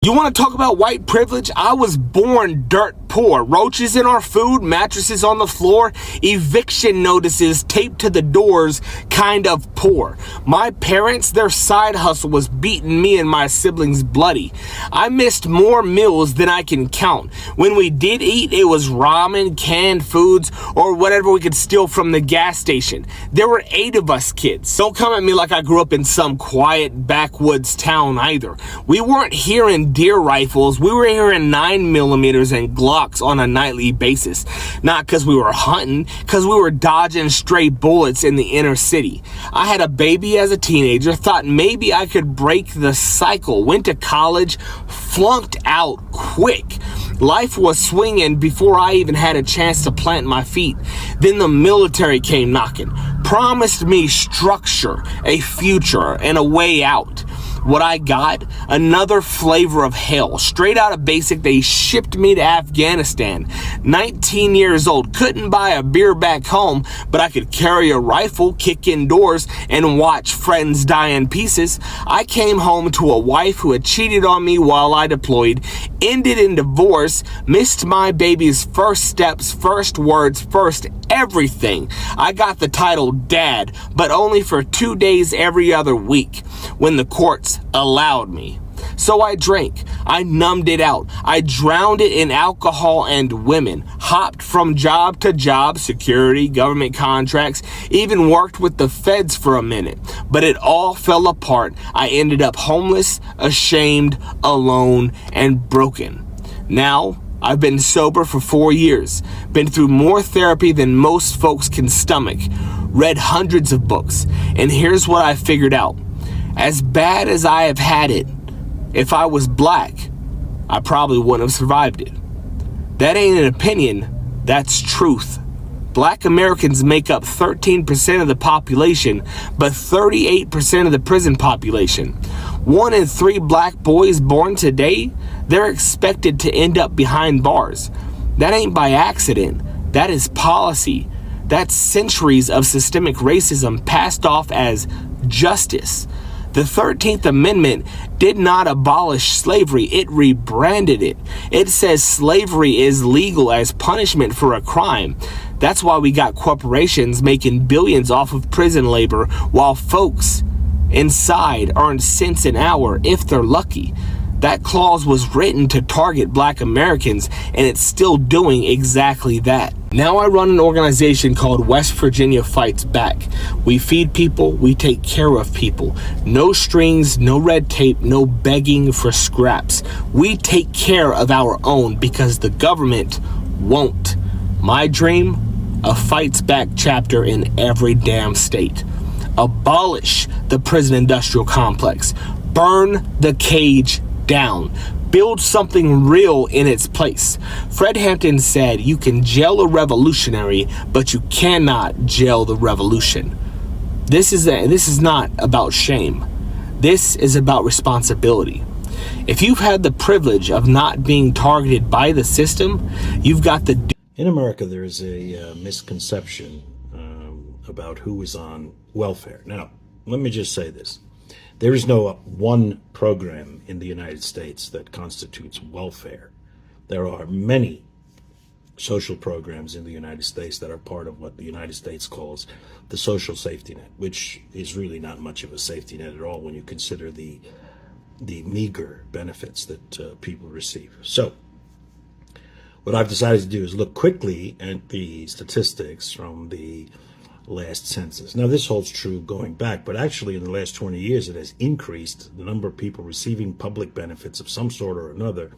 You want to talk about white privilege? I was born dirt poor. Roaches in our food, mattresses on the floor, eviction notices taped to the doors, kind of poor. My parents, their side hustle was beating me and my siblings bloody. I missed more meals than I can count. When we did eat, it was ramen, canned foods, or whatever we could steal from the gas station. There were 8 of us kids. Don't come at me like I grew up in some quiet backwoods town either. We weren't hearing deer rifles, we were hearing 9mm and Glocks on a nightly basis. Not because we were hunting, because we were dodging stray bullets in the inner city. I had a baby as a teenager, thought maybe I could break the cycle, went to college, flunked out quick. Life was swinging before I even had a chance to plant my feet. Then the military came knocking, promised me structure, a future, and a way out. What I got? Another flavor of hell. Straight out of basic, they shipped me to Afghanistan. 19 years old, couldn't buy a beer back home, but I could carry a rifle, kick indoors, and watch friends die in pieces. I came home to a wife who had cheated on me while I deployed, ended in divorce, missed my baby's first steps, first words, first everything. I got the title Dad, but only for 2 days every other week when the courts allowed me. So I drank, I numbed it out, I drowned it in alcohol and women, hopped from job to job, security, government contracts, even worked with the feds for a minute, but it all fell apart. I ended up homeless, ashamed, alone, and broken. Now, I've been sober for 4 years, been through more therapy than most folks can stomach, read hundreds of books, and here's what I figured out. As bad as I have had it, if I was black, I probably wouldn't have survived it. That ain't an opinion, that's truth. Black Americans make up 13% of the population, but 38% of the prison population. 1 in 3 black boys born today, they're expected to end up behind bars. That ain't by accident, that is policy. That's centuries of systemic racism passed off as justice. The 13th Amendment did not abolish slavery, it rebranded it. It says slavery is legal as punishment for a crime. That's why we got corporations making billions off of prison labor while folks inside earn cents an hour if they're lucky. That clause was written to target black Americans, and it's still doing exactly that. Now I run an organization called West Virginia Fights Back. We feed people, we take care of people. No strings, no red tape, no begging for scraps. We take care of our own because the government won't. My dream? A Fights Back chapter in every damn state. Abolish the prison industrial complex. Burn the cage down. Build something real in its place. Fred Hampton said, you can jail a revolutionary, but you cannot jail the revolution. This is not about shame. This is about responsibility. If you've had the privilege of not being targeted by the system, you've got the... In America, there is a misconception about who is on welfare. Now, let me just say this. There is no one program in the United States that constitutes welfare. There are many social programs in the United States that are part of what the United States calls the social safety net, which is really not much of a safety net at all when you consider the meager benefits that people receive. So what I've decided to do is look quickly at the statistics from the last census. Now, this holds true going back, but actually in the last 20 years, it has increased. The number of people receiving public benefits of some sort or another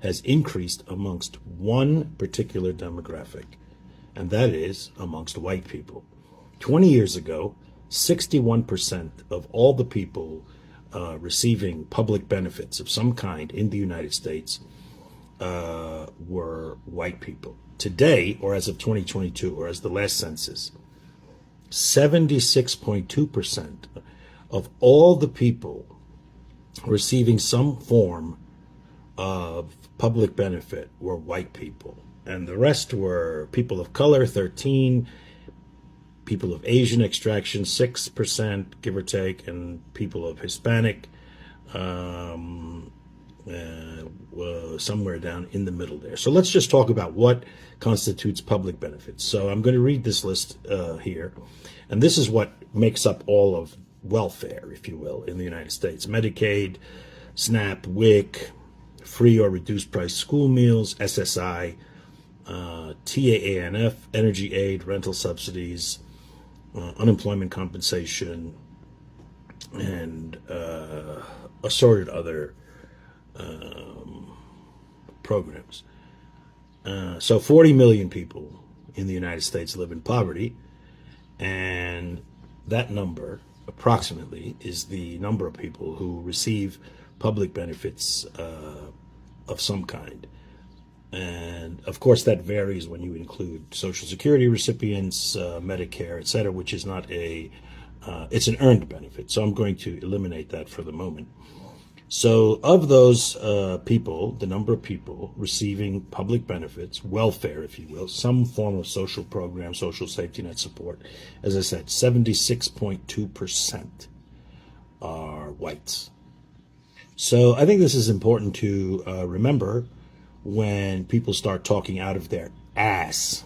has increased amongst one particular demographic, and that is amongst white people. 20 years ago, 61% of all the people receiving public benefits of some kind in the United States were white people. Today, or as of 2022, or as the last census, 76.2% of all the people receiving some form of public benefit were white people. And the rest were people of color, 13, people of Asian extraction, 6%, give or take, and people of Hispanic somewhere down in the middle there. So let's just talk about what constitutes public benefits. So I'm going to read this list here, and this is what makes up all of welfare, if you will, in the United States: Medicaid, SNAP, WIC, free or reduced price school meals, SSI, TAANF, energy aid, rental subsidies, unemployment compensation, and assorted other programs. So 40 million people in the United States live in poverty, and that number approximately is the number of people who receive public benefits of some kind. And of course that varies when you include Social Security recipients, Medicare, etc., which is not it's an earned benefit. So I'm going to eliminate that for the moment. So of those people, the number of people receiving public benefits, welfare, if you will, some form of social program, social safety net support, as I said, 76.2% are whites. So I think this is important to remember when people start talking out of their ass.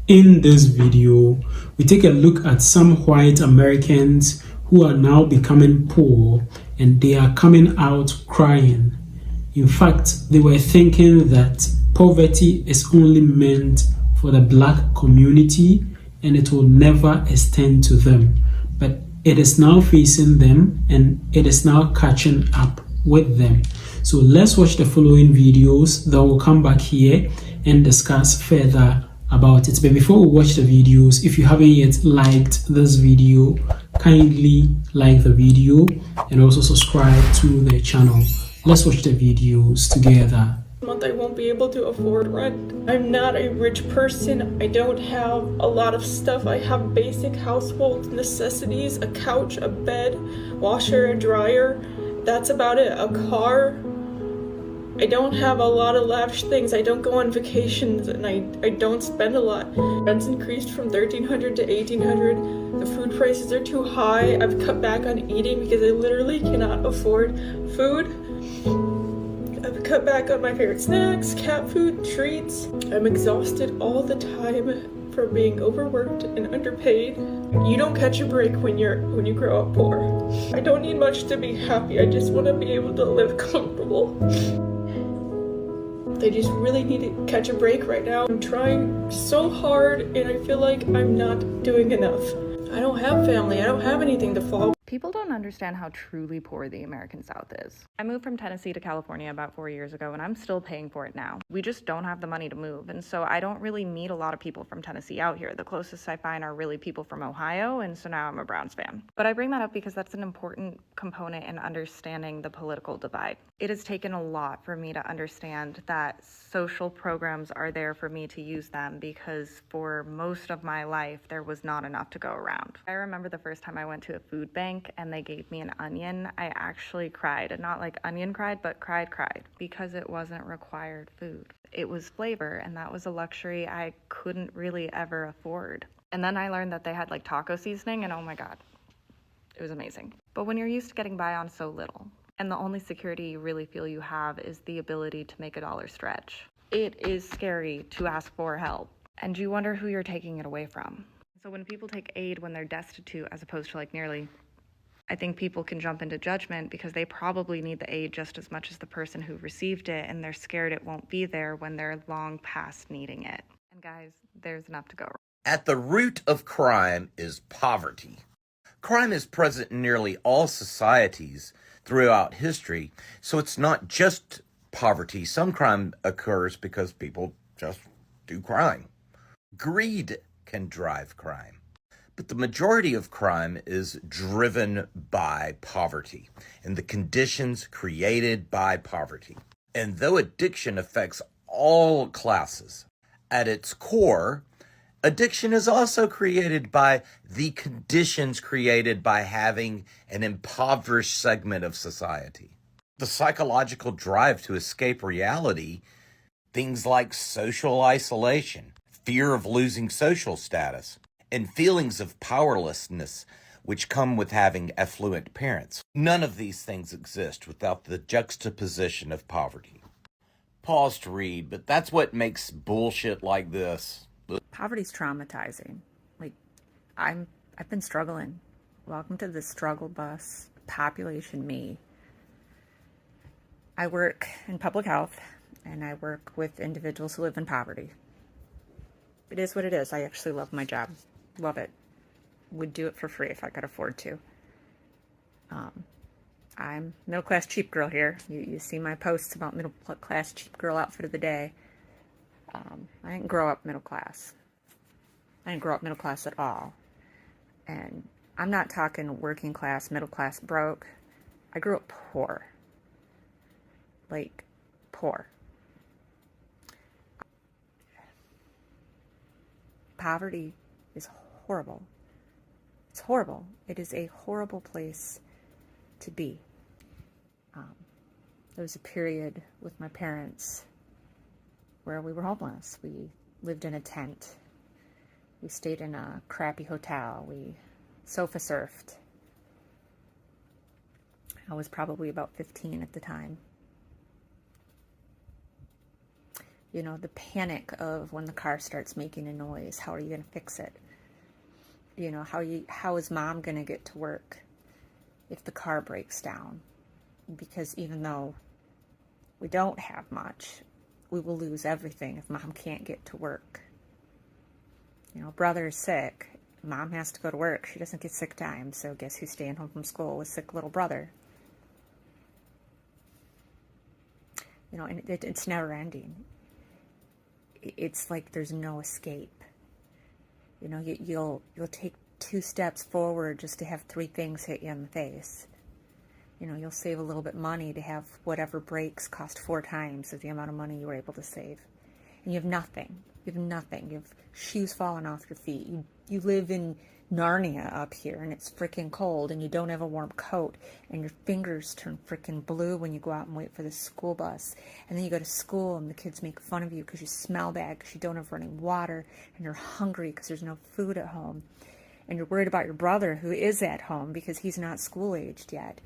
In this video, we take a look at some white Americans who are now becoming poor, and they are coming out crying. In fact, they were thinking that poverty is only meant for the black community and it will never extend to them. But it is now facing them and it is now catching up with them. So let's watch the following videos, then we'll come back here and discuss further about it. But before we watch the videos, if you haven't yet liked this video, kindly like the video and also subscribe to the channel. Let's watch the videos together. Month I won't be able to afford rent. I'm not a rich person. I don't have a lot of stuff. I have basic household necessities: a couch, a bed, washer, a dryer. That's about it. A car. I don't have a lot of lavish things. I don't go on vacations, and I don't spend a lot. Rent's increased from $1,300 to $1,800. The food prices are too high. I've cut back on eating because I literally cannot afford food. I've cut back on my favorite snacks, cat food, treats. I'm exhausted all the time from being overworked and underpaid. You don't catch a break when you grow up poor. I don't need much to be happy. I just want to be able to live comfortable. I just really need to catch a break right now. I'm trying so hard and I feel like I'm not doing enough. I don't have family. I don't have anything to fall. People don't understand how truly poor the American South is. I moved from Tennessee to California about 4 years ago, and I'm still paying for it now. We just don't have the money to move, and so I don't really meet a lot of people from Tennessee out here. The closest I find are really people from Ohio, and so now I'm a Browns fan. But I bring that up because that's an important component in understanding the political divide. It has taken a lot for me to understand that social programs are there for me to use them, because for most of my life, there was not enough to go around. I remember the first time I went to a food bank and they gave me an onion, I actually cried. And not like onion cried, but cried, because it wasn't required food. It was flavor, and that was a luxury I couldn't really ever afford. And then I learned that they had like taco seasoning, and oh my God, it was amazing. But when you're used to getting by on so little, and the only security you really feel you have is the ability to make a dollar stretch, it is scary to ask for help, and you wonder who you're taking it away from. So when people take aid when they're destitute as opposed to like nearly, I think people can jump into judgment because they probably need the aid just as much as the person who received it, and they're scared it won't be there when they're long past needing it. And guys, there's enough to go around. At the root of crime is poverty. Crime is present in nearly all societies throughout history, so it's not just poverty. Some crime occurs because people just do crime. Greed can drive crime. But the majority of crime is driven by poverty and the conditions created by poverty. And though addiction affects all classes, at its core, addiction is also created by the conditions created by having an impoverished segment of society. The psychological drive to escape reality, things like social isolation, fear of losing social status, and feelings of powerlessness which come with having affluent parents. None of these things exist without the juxtaposition of poverty. Pause to read, but that's what makes bullshit like this. Poverty's traumatizing. Like, I've been struggling. Welcome to the struggle bus. Population me. I work in public health, and I work with individuals who live in poverty. It is what it is. I actually love my job. Love it. Would do it for free if I could afford to. I'm middle-class cheap girl here. You see my posts about middle-class cheap girl outfit of the day. I didn't grow up middle class. I didn't grow up middle class at all. And I'm not talking working class, middle class, broke. I grew up poor. Like, poor. Poverty is horrible. It's horrible. It is a horrible place to be. There was a period with my parents where we were homeless. We lived in a tent. We stayed in a crappy hotel. We sofa surfed. I was probably about 15 at the time. You know, the panic of when the car starts making a noise. How are you going to fix it? You know, how is mom going to get to work if the car breaks down? Because even though we don't have much, we will lose everything if mom can't get to work. You know, brother is sick. Mom has to go to work. She doesn't get sick time, so guess who's staying home from school with sick little brother? You know, and it's never ending. It's like there's no escape. You know, you'll take 2 steps forward just to have 3 things hit you in the face. You know, you'll save a little bit money to have whatever breaks cost 4 times of the amount of money you were able to save. And you have nothing. You have nothing. You have shoes falling off your feet. You live in Narnia up here, and it's freaking cold, and you don't have a warm coat, and your fingers turn freaking blue when you go out and wait for the school bus. And then you go to school, and the kids make fun of you because you smell bad, because you don't have running water, and you're hungry because there's no food at home. And you're worried about your brother who is at home because he's not school-aged yet.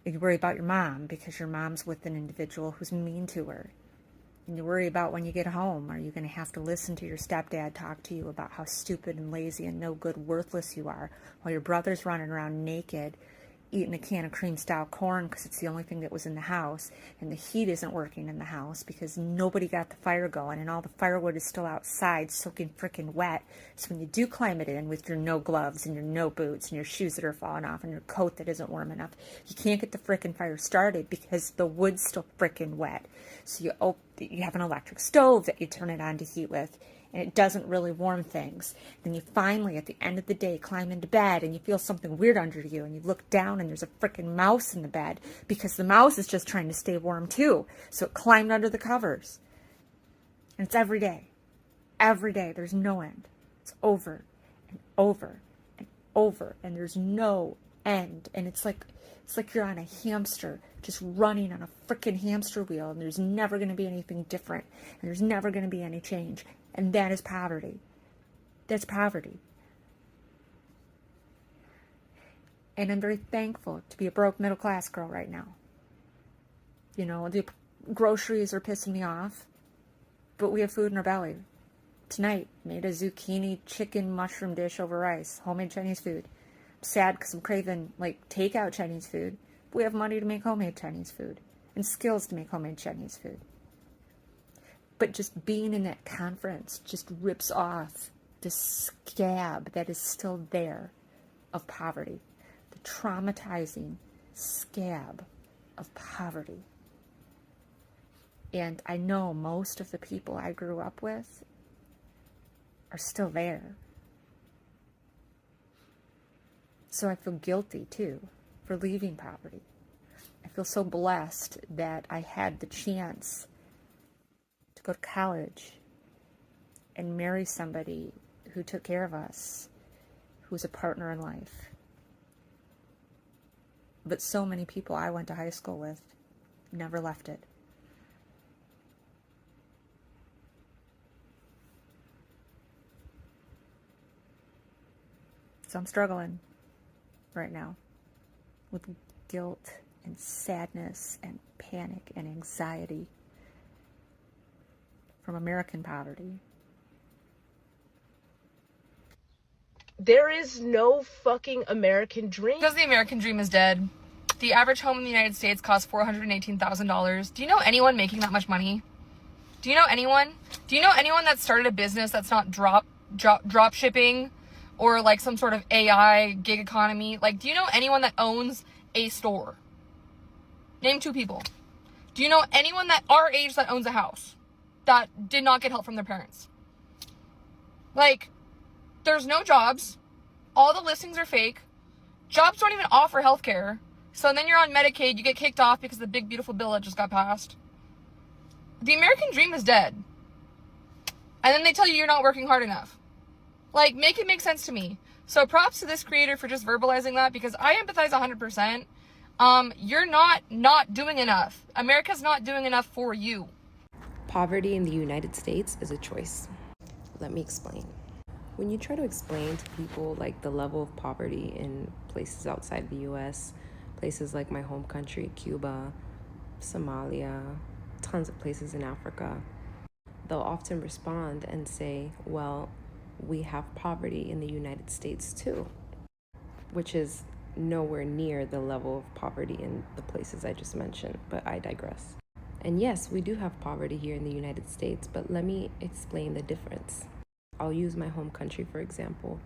And you worry about your mom because your mom's with an individual who's mean to her. And you worry about when you get home, are you going to have to listen to your stepdad talk to you about how stupid and lazy and no good, worthless you are, while your brother's running around naked, eating a can of cream style corn because it's the only thing that was in the house, and the heat isn't working in the house because nobody got the fire going, and all the firewood is still outside soaking frickin' wet. So when you do climb it in with your no gloves and your no boots and your shoes that are falling off and your coat that isn't warm enough, you can't get the frickin' fire started because the wood's still frickin' wet. So you have an electric stove that you turn it on to heat with, and it doesn't really warm things. Then you finally, at the end of the day, climb into bed, and you feel something weird under you, and you look down, and there's a frickin' mouse in the bed, because the mouse is just trying to stay warm too, so it climbed under the covers. And it's every day. Every day. There's no end. It's over and over and over, and there's no end. And it's like you're on a hamster, just running on a frickin' hamster wheel, and there's never going to be anything different, and there's never going to be any change. And that is poverty. That's poverty. And I'm very thankful to be a broke middle class girl right now. You know, the groceries are pissing me off, but we have food in our belly. Tonight, made a zucchini chicken mushroom dish over rice, homemade Chinese food. I'm sad because I'm craving, like, takeout Chinese food. But we have money to make homemade Chinese food and skills to make homemade Chinese food. But just being in that conference just rips off the scab that is still there of poverty. The traumatizing scab of poverty. And I know most of the people I grew up with are still there. So I feel guilty, too, for leaving poverty. I feel so blessed that I had the chance to go to college and marry somebody who took care of us, who was a partner in life. But so many people I went to high school with never left it. So I'm struggling right now with guilt and sadness and panic and anxiety from American poverty. There is no fucking American dream. Because the American dream is dead. The average home in the United States costs $418,000. Do you know anyone making that much money? Do you know anyone? Do you know anyone that started a business that's not drop shipping or like some sort of AI gig economy? Like, do you know anyone that owns a store? Name 2 people. Do you know anyone that our age that owns a house that did not get help from their parents? Like, there's no jobs. All the listings are fake. Jobs don't even offer healthcare. So then you're on Medicaid, you get kicked off because of the big beautiful bill that just got passed. The American dream is dead. And then they tell you you're not working hard enough. Like, make it make sense to me. So props to this creator for just verbalizing that, because I empathize 100%. You're not doing enough. America's not doing enough for you. Poverty in the United States is a choice. Let me explain. When you try to explain to people like the level of poverty in places outside the US, places like my home country, Cuba, Somalia, tons of places in Africa, they'll often respond and say, well, we have poverty in the United States too, which is nowhere near the level of poverty in the places I just mentioned, but I digress. And yes, we do have poverty here in the United States, but let me explain the difference. I'll use my home country, for example.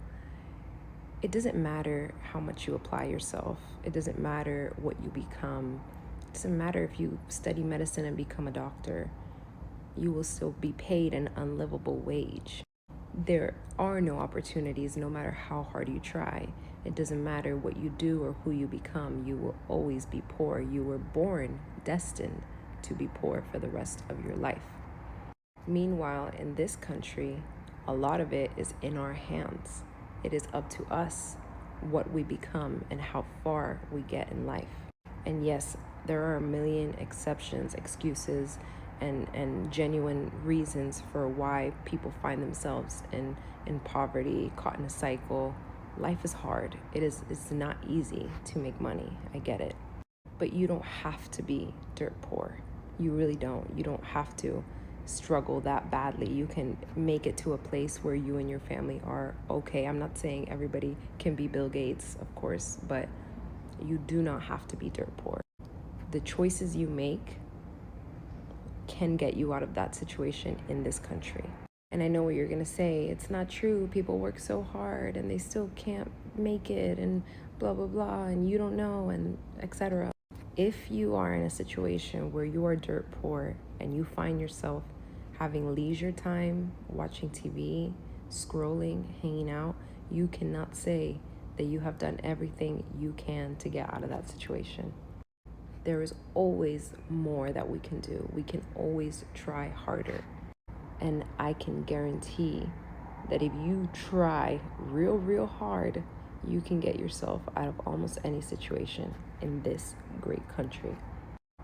It doesn't matter how much you apply yourself. It doesn't matter what you become. It doesn't matter if you study medicine and become a doctor. You will still be paid an unlivable wage. There are no opportunities no matter how hard you try. It doesn't matter what you do or who you become. You will always be poor. You were born destined to be poor for the rest of your life. Meanwhile, in this country, a lot of it is in our hands. It is up to us what we become and how far we get in life. And yes, there are a million exceptions, excuses, and genuine reasons for why people find themselves in poverty, caught in a cycle. Life is hard. It's not easy to make money. I get it. But you don't have to be dirt poor. You really don't. You don't have to struggle that badly. You can make it to a place where you and your family are okay. I'm not saying everybody can be Bill Gates, of course, but you do not have to be dirt poor. The choices you make can get you out of that situation in this country. And I know what you're gonna say. It's not true. People work so hard and they still can't make it and blah, blah, blah, and you don't know, and etc. If you are in a situation where you are dirt poor and you find yourself having leisure time, watching TV, scrolling, hanging out, you cannot say that you have done everything you can to get out of that situation. There is always more that we can do. We can always try harder. And I can guarantee that if you try real hard, you can get yourself out of almost any situation in this great country.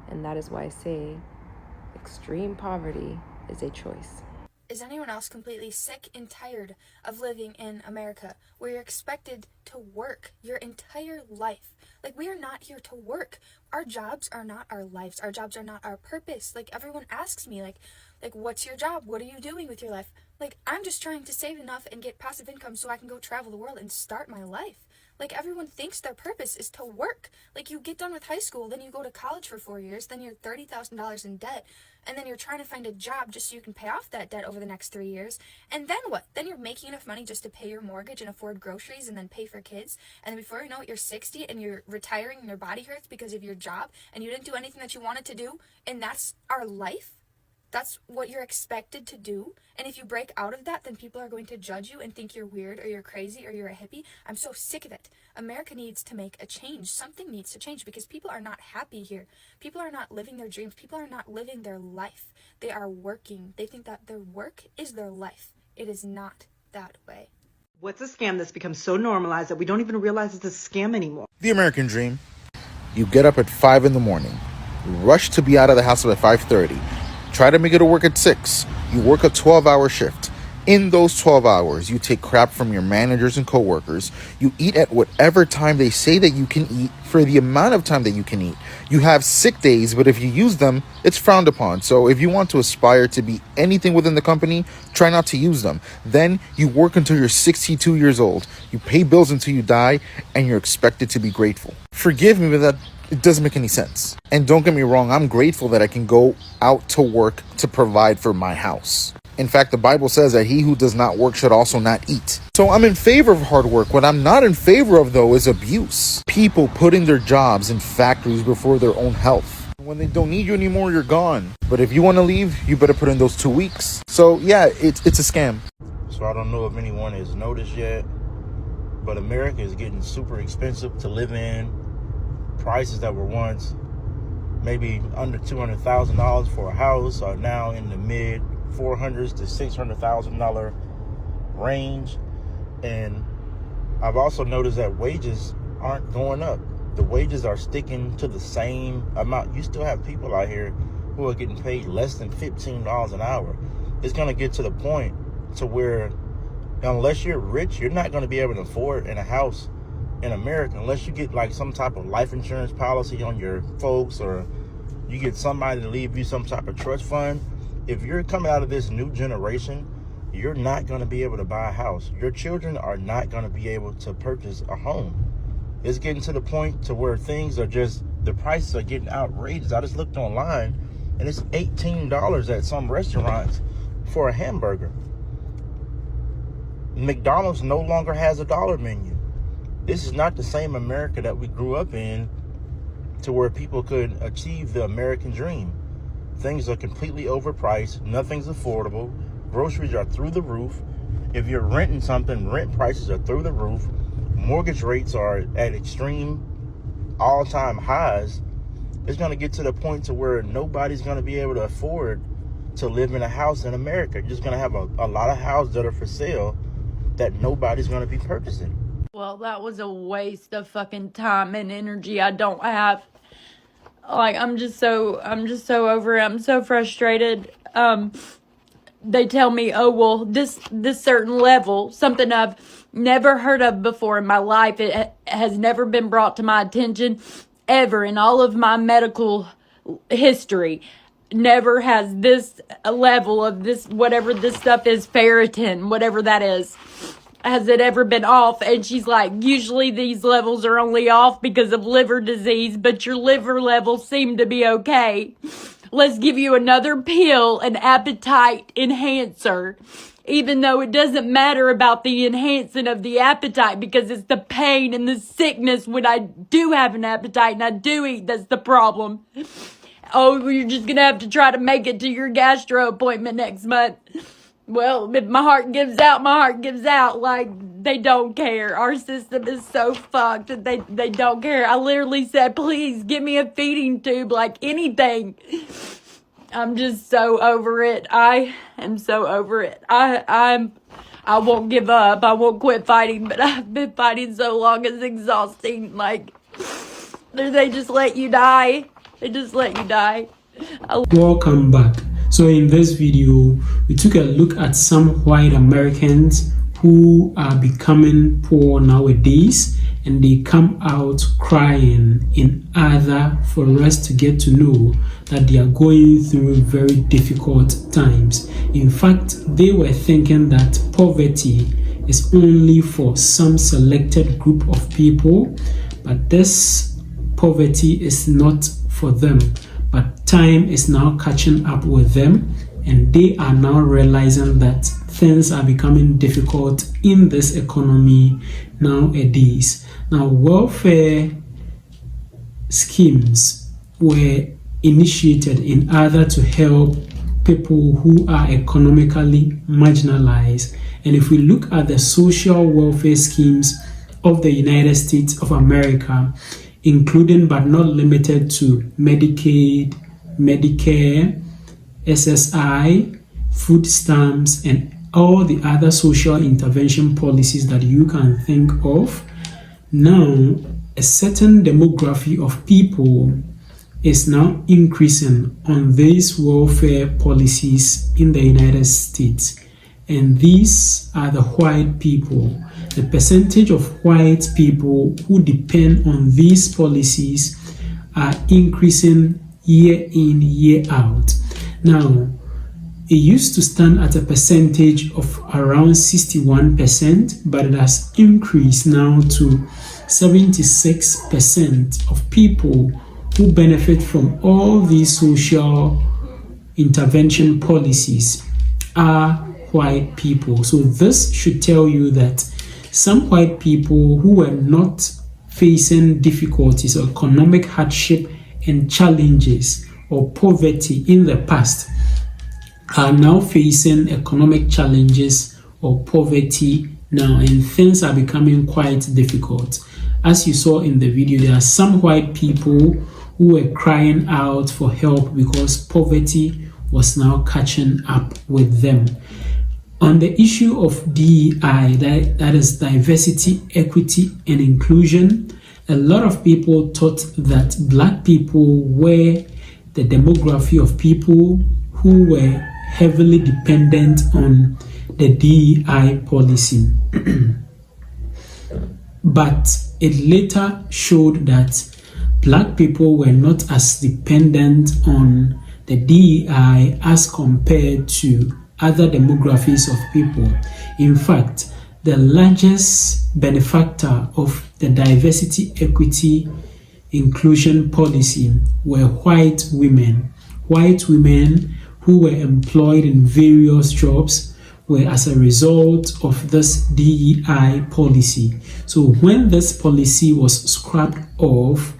And that is why I say extreme poverty is a choice. Is anyone else completely sick and tired of living in America where you're expected to work your entire life? Like, we are not here to work. Our jobs are not our lives. Our jobs are not our purpose. Like, everyone asks me, like, what's your job? What are you doing with your life? Like, I'm just trying to save enough and get passive income so I can go travel the world and start my life. Like, everyone thinks their purpose is to work. Like, you get done with high school, then you go to college for 4 years, then you're $30,000 in debt, and then you're trying to find a job just so you can pay off that debt over the next 3 years. And then what? Then you're making enough money just to pay your mortgage and afford groceries and then pay for kids. And then before you know it, you're 60 and you're retiring and your body hurts because of your job and you didn't do anything that you wanted to do. And that's our life. That's what you're expected to do. And if you break out of that, then people are going to judge you and think you're weird or you're crazy or you're a hippie. I'm so sick of it. America needs to make a change. Something needs to change because people are not happy here. People are not living their dreams. People are not living their life. They are working. They think that their work is their life. It is not that way. What's a scam that's become so normalized that we don't even realize it's a scam anymore? The American dream. You get up at 5 in the morning, rush to be out of the house at 5:30. Try to make it to work at 6. You work a 12-hour shift. In those 12 hours, you take crap from your managers and coworkers. You eat at whatever time they say that you can eat for the amount of time that you can eat. You have sick days, but if you use them, it's frowned upon. So if you want to aspire to be anything within the company, try not to use them. Then you work until you're 62 years old. You pay bills until you die, and you're expected to be grateful. Forgive me, but that it doesn't make any sense. And don't get me wrong, I'm grateful that I can go out to work to provide for my house. In fact, the Bible says that he who does not work should also not eat. So I'm in favor of hard work. What I'm not in favor of, though, is abuse. People putting their jobs in factories before their own health. When they don't need you anymore, you're gone. But if you want to leave, you better put in those 2 weeks. So yeah, it's a scam. So I don't know if anyone has noticed yet, but America is getting super expensive to live in. Prices that were once maybe under $200,000 for a house are now in the mid $400,000 to $600,000 range. And I've also noticed that wages aren't going up. The wages are sticking to the same amount. You still have people out here who are getting paid less than $15 an hour. It's going to get to the point to where unless you're rich, you're not going to be able to afford in a house in America unless you get like some type of life insurance policy on your folks, or you get somebody to leave you some type of trust fund. If you're coming out of this new generation, you're not going to be able to buy a house. Your children are not going to be able to purchase a home. It's getting to the point to where things are just, the prices are getting outrageous. I just looked online and it's $18 at some restaurants for a hamburger. McDonald's no longer has a dollar menu. This is not the same America that we grew up in, to where people could achieve the American dream. Things are completely overpriced. Nothing's affordable. Groceries are through the roof. If you're renting something, rent prices are through the roof. Mortgage rates are at extreme all-time highs. It's going to get to the point to where nobody's going to be able to afford to live in a house in America. You're just going to have a lot of houses that are for sale that nobody's going to be purchasing. Well, that was a waste of fucking time and energy I don't have. Like, I'm just so over it. I'm so frustrated. They tell me, oh, well, this certain level, something I've never heard of before in my life. It has never been brought to my attention ever in all of my medical history. Never has this level of this, whatever this stuff is, ferritin, whatever that is, has it ever been off? And she's like, usually these levels are only off because of liver disease, but your liver levels seem to be okay. Let's give you another pill, an appetite enhancer, even though it doesn't matter about the enhancing of the appetite, because it's the pain and the sickness when I do have an appetite and I do eat that's the problem. Oh, you're just going to have to try to make it to your gastro appointment next month. Well, if my heart gives out, my heart gives out. Like, they don't care. Our system is so fucked that they don't care. I literally said, please give me a feeding tube, like anything. I'm just so over it. I am so over it. I won't give up. I won't quit fighting, but I've been fighting so long, it's exhausting. Like, they just let you die. They just let you die. Welcome back. So in this video, we took a look at some white Americans who are becoming poor nowadays, and they come out crying in order for us to get to know that they are going through very difficult times. In fact, they were thinking that poverty is only for some selected group of people, but this poverty is not for them. But time is now catching up with them, and they are now realizing that things are becoming difficult in this economy nowadays. Now, welfare schemes were initiated in order to help people who are economically marginalized. And if we look at the social welfare schemes of the United States of America, including but not limited to Medicaid, Medicare, SSI, food stamps, and all the other social intervention policies that you can think of. Now, a certain demography of people is now increasing on these welfare policies in the United States. and these are the white people. The percentage of white people who depend on these policies are increasing year in, year out. Now, it used to stand at a percentage of around 61%, but it has increased now to 76% of people who benefit from all these social intervention policies are white people. So this should tell you that some white people who were not facing difficulties or economic hardship and challenges or poverty in the past are now facing economic challenges or poverty now, and things are becoming quite difficult. As you saw in the video, there are some white people who were crying out for help because poverty was now catching up with them. On the issue of DEI, that is diversity, equity, and inclusion, a lot of people thought that black people were the demography of people who were heavily dependent on the DEI policy. But it later showed that black people were not as dependent on the DEI as compared to other demographies of people. In fact, the largest benefactor of the diversity, equity, inclusion policy were white women. White women who were employed in various jobs were as a result of this DEI policy. So when this policy was scrapped off,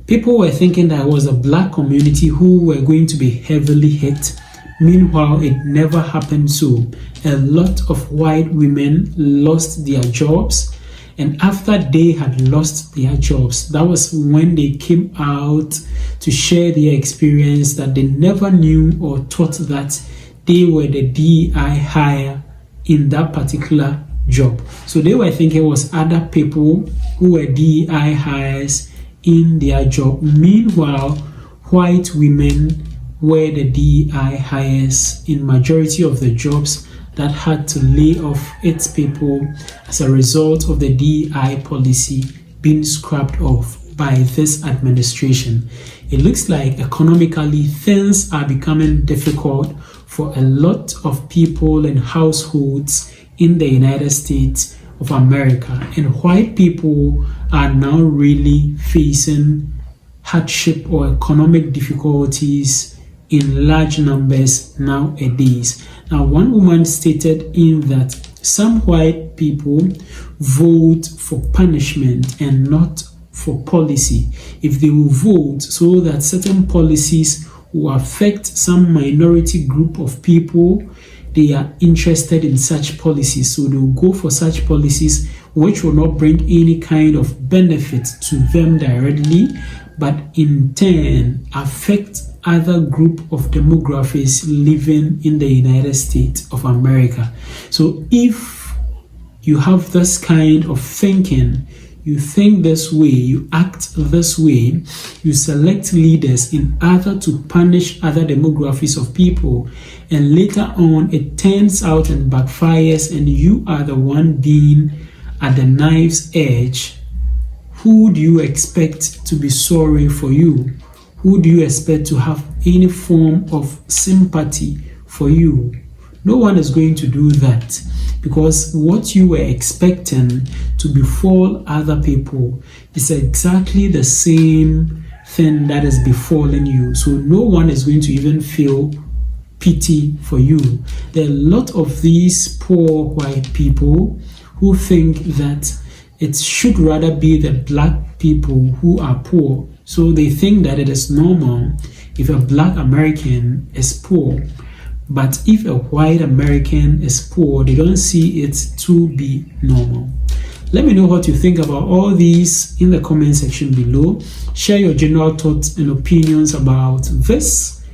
people were thinking that it was a black community who were going to be heavily hit. Meanwhile, it never happened so. A lot of white women lost their jobs, and after they had lost their jobs, that was when they came out to share their experience that they never knew or thought that they were the DEI hire in that particular job. So they were thinking it was other people who were DEI hires in their job. Meanwhile, white women were the DEI hires in majority of the jobs that had to lay off its people as a result of the DEI policy being scrapped off by this administration. It looks like economically things are becoming difficult for a lot of people and households in the United States of America, and white people are now really facing hardship or economic difficulties in large numbers nowadays. Now, one woman stated in that some white people vote for punishment and not for policy. If they will vote so that certain policies will affect some minority group of people, they are interested in such policies. So they will go for such policies which will not bring any kind of benefit to them directly, but in turn affect other group of demographics living in the United States of America. So if you have this kind of thinking, you think this way, you act this way, you select leaders in order to punish other demographics of people, and later on it turns out and backfires and you are the one being at the knife's edge, who do you expect to be sorry for you? Who do you expect to have any form of sympathy for you? No one is going to do that, because what you were expecting to befall other people is exactly the same thing that is befalling you. So no one is going to even feel pity for you. There are a lot of these poor white people who think that it should rather be the black people who are poor. So they think that it is normal if a black American is poor. But if a white American is poor, they don't see it to be normal. Let me know what you think about all these in the comment section below. Share your general thoughts and opinions about this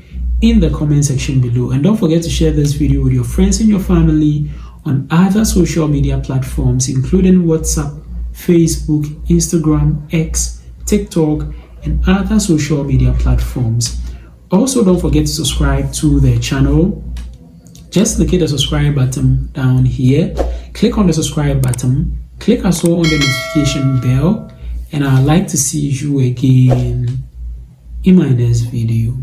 in the comment section below. And don't forget to share this video with your friends and your family on other social media platforms, including WhatsApp, Facebook, Instagram, X, TikTok, and other social media platforms. Also, don't forget to subscribe to the channel just look at the subscribe button down here, click on the subscribe button, click also on the notification bell, and I'd like to see you again in my next video.